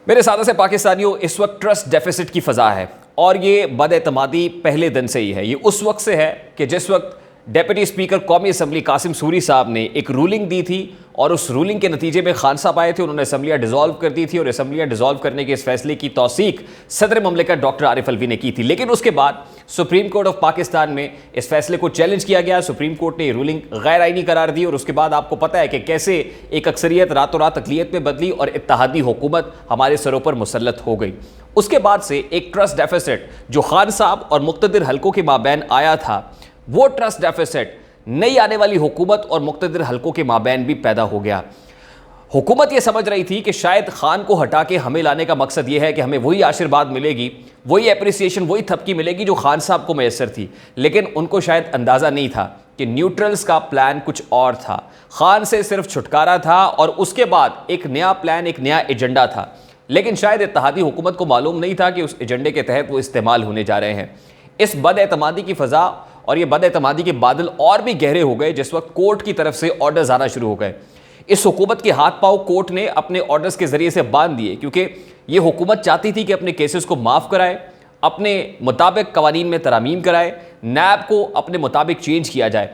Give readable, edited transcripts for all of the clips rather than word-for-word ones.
मेरे सादा से पाकिस्तानियों, इस वक्त ट्रस्ट डेफिसिट की फ़ज़ा है और ये बदएतमादी पहले दिन से ही है। ये उस वक्त से है कि जिस वक्त डेप्यूटी स्पीकर कौमी असम्बली कासिम सूरी साहब ने एक रूलिंग दी थी और उस रूलिंग के नतीजे में खान साहब आए थे, उन्होंने असम्बलियाँ डिज़ोल्व कर दी थी और असम्बलियाँ डिज़ोल्व करने के इस फैसले की तौसीक सदर ममलिकत डॉक्टर आरिफ अलवी ने की थी। लेकिन उसके बाद सुप्रीम कोर्ट ऑफ पाकिस्तान में इस फैसले को चैलेंज किया गया। सुप्रीम कोर्ट ने रूलिंग गैर आइनी करार दी और उसके बाद आपको पता है कि कैसे एक अक्सरियत रातों रात अक़लियत में बदली और इत्तेहादी हुकूमत हमारे सरों पर मुसल्लत हो गई। उसके बाद से एक ट्रस्ट डेफिसिट जो खान साहब और मुक़्तदिर हलकों के माबैन आया था, वो ट्रस्ट डेफिसिट नई आने वाली हुकूमत और मुक़्तदिर हलकों के माबैन भी पैदा हो गया। हुकूमत ये समझ रही थी कि शायद खान को हटा के हमें लाने का मकसद ये है कि हमें वही आशीर्वाद मिलेगी, वही एप्रिसिएशन, वही थपकी मिलेगी जो खान साहब को मैसर थी। लेकिन उनको शायद अंदाज़ा नहीं था कि न्यूट्रल्स का प्लान कुछ और था। खान से सिर्फ छुटकारा था और उसके बाद एक नया प्लान, एक नया एजेंडा था। लेकिन शायद इत्तेहादी हुकूमत को मालूम नहीं था कि उस एजेंडे के तहत वो इस्तेमाल होने जा रहे हैं। इस बदएतमादी की फ़ज़ा और ये बदएतमादी के बादल और भी गहरे हो गए जिस वक्त कोर्ट की तरफ से ऑर्डर्स आना शुरू हो गए। इस हुकूमत के हाथ पांव कोर्ट ने अपने ऑर्डर्स के जरिए से बांध दिए, क्योंकि ये हुकूमत चाहती थी कि अपने केसेस को माफ़ कराए, अपने मुताबिक कवानीन में तरामीम कराए, नैब को अपने मुताबिक चेंज किया जाए।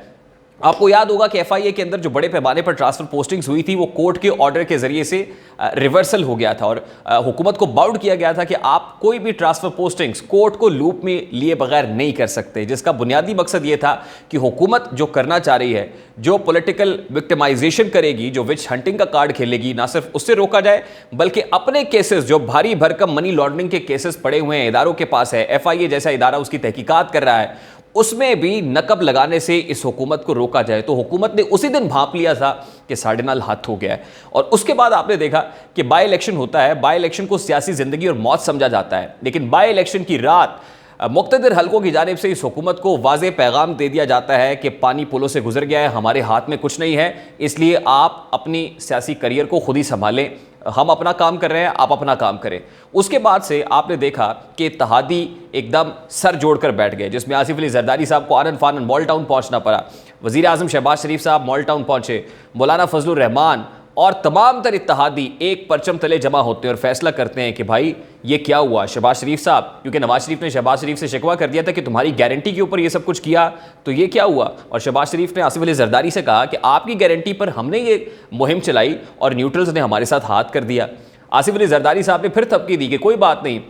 आपको याद होगा कि FIA के अंदर जो बड़े पैमाने पर ट्रांसफ़र पोस्टिंग्स हुई थी वो कोर्ट के ऑर्डर के ज़रिए से रिवर्सल हो गया था और हुकूमत को बाउंड किया गया था कि आप कोई भी ट्रांसफ़र पोस्टिंग्स कोर्ट को लूप में लिए बगैर नहीं कर सकते, जिसका बुनियादी मकसद ये था कि हुकूमत जो करना चाह रही है, जो पॉलिटिकल विक्टिमाइजेशन करेगी, जो विच हंटिंग का कार्ड खेलेगी, ना सिर्फ उससे रोका जाए बल्कि अपने केसेस जो भारी भरकम मनी लॉन्ड्रिंग के केसेस पड़े हुए हैं, इदारों के पास है, FIA जैसा इदारा उसकी तहकीकात कर रहा है, उसमें भी नकब लगाने से इस हुकूमत को रोका जाए। तो हुकूमत ने उसी दिन भांप लिया था कि साढ़े नाल हाथ हो गया है। और उसके बाद आपने देखा कि बाई इलेक्शन होता है, बाई इलेक्शन को सियासी जिंदगी और मौत समझा जाता है, लेकिन बाई इलेक्शन की रात मुक़्तदिर हलकों की जानिब से इस हुकूमत को वाज़े पैगाम दे दिया जाता है कि पानी पुलों से गुजर गया है, हमारे हाथ में कुछ नहीं है, इसलिए आप अपनी सियासी करियर को खुद ही संभालें, हम अपना काम कर रहे हैं, आप अपना काम करें। उसके बाद से आपने देखा कि इत्तेहादी एकदम सर जोड़कर बैठ गए, जिसमें आसिफ अली जरदारी साहब को आनन फानन मॉल टाउन पहुंचना पड़ा, वज़ीर आज़म शहबाज शरीफ साहब मॉल टाउन पहुंचे, मौलाना फजलुर रहमान और तमाम तर इत्तेहादी एक परचम तले जमा होते हैं और फैसला करते हैं कि भाई ये क्या हुआ। शहबाज शरीफ साहब, क्योंकि नवाज शरीफ ने शहबाज शरीफ से शिकवा कर दिया था कि तुम्हारी गारंटी के ऊपर ये सब कुछ किया, तो ये क्या हुआ। और शहबाज शरीफ ने आसिफ अली जरदारी से कहा कि आपकी गारंटी पर हमने ये मुहिम चलाई और न्यूट्रल्स ने हमारे साथ हाथ कर दिया। आसिफ अली जरदारी साहब ने फिर थपकी दी कि कोई बात नहीं,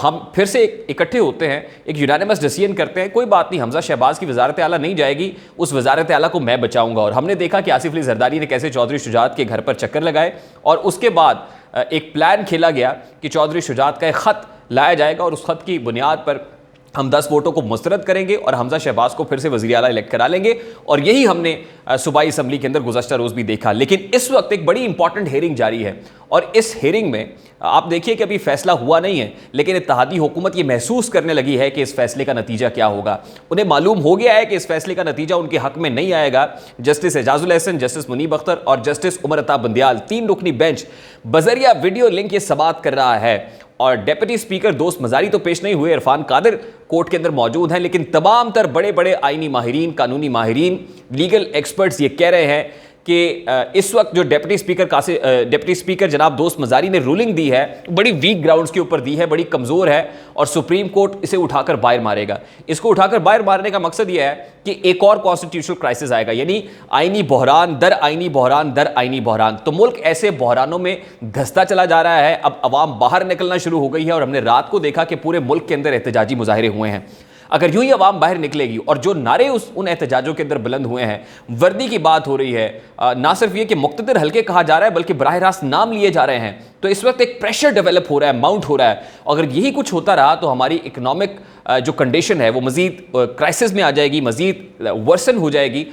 हम फिर से इकट्ठे होते हैं, एक यूनानिमस डिसीजन करते हैं, कोई बात नहीं, हमजा शहबाज की वजारत आला नहीं जाएगी, उस वजारत आला को मैं बचाऊंगा। और हमने देखा कि आसिफ अली जरदारी ने कैसे चौधरी शुजात के घर पर चक्कर लगाए और उसके बाद एक प्लान खेला गया कि चौधरी शुजात का एक ख़त लाया जाएगा और उस ख़त की बुनियाद पर हम 10 वोटों को मुस्तरद करेंगे और हमजा शहबाज को फिर से वज़ीर आला इलेक्ट करा लेंगे। और यही हमने सूबाई असम्बली के अंदर गुज़श्ता रोज़ भी देखा। लेकिन इस वक्त एक बड़ी इंपॉर्टेंट हेयरिंग जारी है और इस हेयरिंग में आप देखिए कि अभी फैसला हुआ नहीं है, लेकिन इत्तेहादी हुकूमत ये महसूस करने लगी है कि इस फैसले का नतीजा क्या होगा। उन्हें मालूम हो गया है कि इस फैसले का नतीजा उनके हक में नहीं आएगा। जस्टिस एजाजुल एहसन, जस्टिस मुनीब अख्तर और जस्टिस उमर अता बंदियाल, 3 रुकनी बेंच बजरिया वीडियो लिंक ये समाअत कर रहा है। और डेप्यूटी स्पीकर दोस्त मजारी तो पेश नहीं हुए, इरफान कादिर कोर्ट के अंदर मौजूद हैं, लेकिन तमाम तर बड़े बड़े आईनी माहिरीन, कानूनी माहिरीन, लीगल एक्सपर्ट्स ये कह रहे हैं कि इस वक्त जो डेप्यूटी स्पीकर जनाब दोस्त मजारी ने रूलिंग दी है, बड़ी वीक ग्राउंड्स के ऊपर दी है, बड़ी कमज़ोर है और सुप्रीम कोर्ट इसे उठाकर बाहर मारेगा। इसको उठाकर बाहर मारने का मकसद यह है कि एक और कॉन्स्टिट्यूशनल क्राइसिस आएगा, यानी आईनी बहरान दर आईनी बहरान दर आईनी बहरान। तो मुल्क ऐसे बहरानों में धंसता चला जा रहा है। अब अवाम बाहर निकलना शुरू हो गई है और हमने रात को देखा कि पूरे मुल्क के अंदर एहतजाजी मुजाहरे हुए हैं। अगर यूं ही अवाम बाहर निकलेगी और जो नारे उन एहतजाजों के अंदर बुलंद हुए हैं, वर्दी की बात हो रही है, ना सिर्फ ये कि मुक़्तदिर हल्के कहा जा रहा है बल्कि बराह रास्त नाम लिए जा रहे हैं, तो इस वक्त एक प्रेशर डेवलप हो रहा है, माउंट हो रहा है। अगर यही कुछ होता रहा तो हमारी इकोनॉमिक जो कंडीशन है वो मज़ीद क्राइसिस में आ जाएगी, मज़ीद वर्सन हो जाएगी।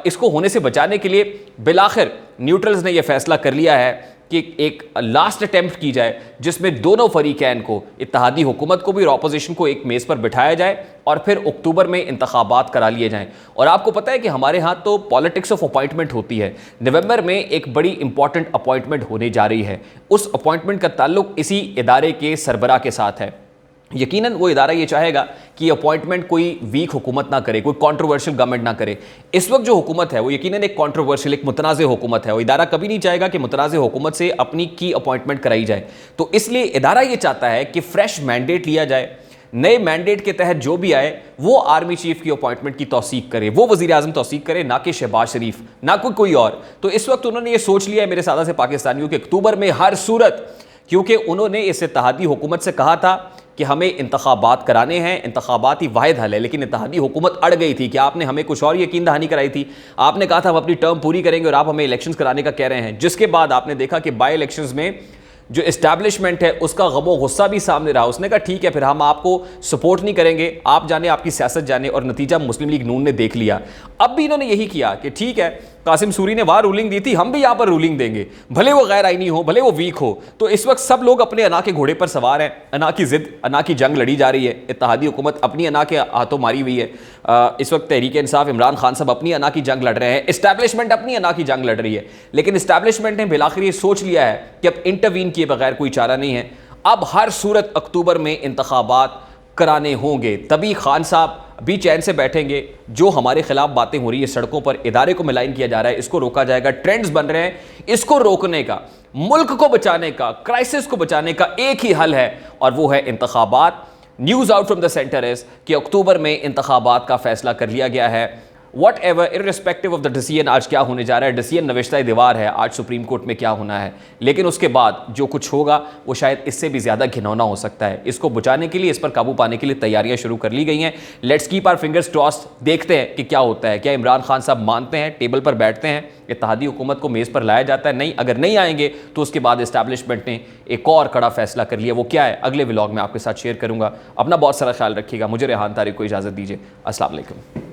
इसको होने से बचाने के लिए बिलाखिर न्यूट्रल्स ने यह फैसला कर लिया है कि एक लास्ट अटेम्प्ट की जाए जिसमें दोनों फरीकैन को, इत्तेहादी हुकूमत को भी और अपोजिशन को, एक मेज़ पर बिठाया जाए और फिर अक्टूबर में इंतखाबात करा लिए जाएं। और आपको पता है कि हमारे यहाँ तो पॉलिटिक्स ऑफ अपॉइंटमेंट होती है। नवंबर में एक बड़ी इंपॉर्टेंट अपॉइंटमेंट होने जा रही है। उस अपॉइंटमेंट का ताल्लुक इसी इदारे के सरबराह के साथ है। यकीनन वो इदारा ये चाहेगा कि अपॉइंटमेंट कोई वीक हुकूमत ना करे, कोई कंट्रोवर्शियल गवर्नमेंट ना करे। इस वक्त जो हुकूमत है वो यकीनन एक कंट्रोवर्शियल, एक मुतनाज़ हुकूमत है। वो इदारा कभी नहीं चाहेगा कि मुतनाज़ हुकूमत से अपनी की अपॉइंटमेंट कराई जाए। तो इसलिए इदारा ये चाहता है कि फ्रेश मैंडेट लिया जाए, नए मैंडेट के तहत जो भी आए वो आर्मी चीफ की अपॉइंटमेंट की तौसीक करे, वो वज़ीर आज़म तौसीक करे, ना कि शहबाज शरीफ, ना कोई और। तो इस वक्त उन्होंने ये सोच लिया है मेरे सादा से पाकिस्तानियों के अक्टूबर में हर सूरत, क्योंकि उन्होंने इस इत्तेहादी हुकूमत से कहा था कि हमें इंतखाबात कराने हैं, इंतखाबात ही वाहिद हल है, लेकिन इत्तेहादी हुकूमत अड़ गई थी कि आपने हमें कुछ और यकीन दहानी कराई थी। आपने कहा था हम अपनी टर्म पूरी करेंगे और आप हमें इलेक्शंस कराने का कह रहे हैं, जिसके बाद आपने देखा कि बाई इलेक्शंस में जो इस्टेब्लिशमेंट है उसका गमो गुस्सा भी सामने रहा। उसने कहा ठीक है फिर हम आपको सपोर्ट नहीं करेंगे, आप जाने, आपकी सियासत जाने, और नतीजा मुस्लिम लीग नून ने देख लिया। अब भी इन्होंने यही किया कि ठीक है कासिम सूरी ने वहां रूलिंग दी थी, हम भी यहां पर रूलिंग देंगे, भले वो गैर आईनी हो, भले वो वीक हो। तो इस वक्त सब लोग अपने अना के घोड़े पर सवार हैं, अना की जिद, अना की जंग लड़ी जा रही है। इत्तेहादी हुकूमत अपनी अना के हाथों मारी हुई है। इस वक्त तहरीक इंसाफ इमरान खान साहब अपनी अना की जंग लड़ रहे हैं, इस्टेब्लिशमेंट अपनी अना की जंग लड़ रही है। लेकिन इस्टेब्लिशमेंट ने बिलाखिर ये सोच लिया है कि अब इंटरवीन किए बगैर कोई चारा नहीं है। अब हर सूरत अक्टूबर में इंतखाबात कराने होंगे, तभी खान साहब भी चैन से बैठेंगे। जो हमारे खिलाफ बातें हो रही है सड़कों पर, इदारे को मिलाइन किया जा रहा है, इसको रोका जाएगा। ट्रेंड्स बन रहे हैं, इसको रोकने का, मुल्क को बचाने का, क्राइसिस को बचाने का एक ही हल है और वो है इंतखाबात। News out from the centre is कि अक्टूबर में इंतखाबात का फैसला कर लिया गया है। What ever irrespective of the decision आज क्या होने जा रहा है, डिसीजन नविश्ता दीवार है, आज सुप्रीम कोर्ट में क्या होना है, लेकिन उसके बाद जो कुछ होगा वो शायद इससे भी ज़्यादा घिनौना हो सकता है। इसको बचाने के लिए, इस पर काबू पाने के लिए तैयारियां शुरू कर ली गई हैं। Let's keep our fingers crossed, देखते हैं कि क्या होता है। क्या इमरान खान साहब मानते हैं, टेबल पर बैठते हैं, इत्तेहादी हुकूमत को मेज़ पर लाया जाता है? नहीं, अगर नहीं आएंगे तो उसके बाद इस्टेब्लिशमेंट ने एक और कड़ा फैसला कर लिया। वो क्या है अगले व्लॉग में आपके साथ शेयर करूंगा। अपना बहुत सारा ख्याल रखिएगा। मुझे रेहान तारिक को इजाज़त दीजिए। अस्सलाम वालेकुम।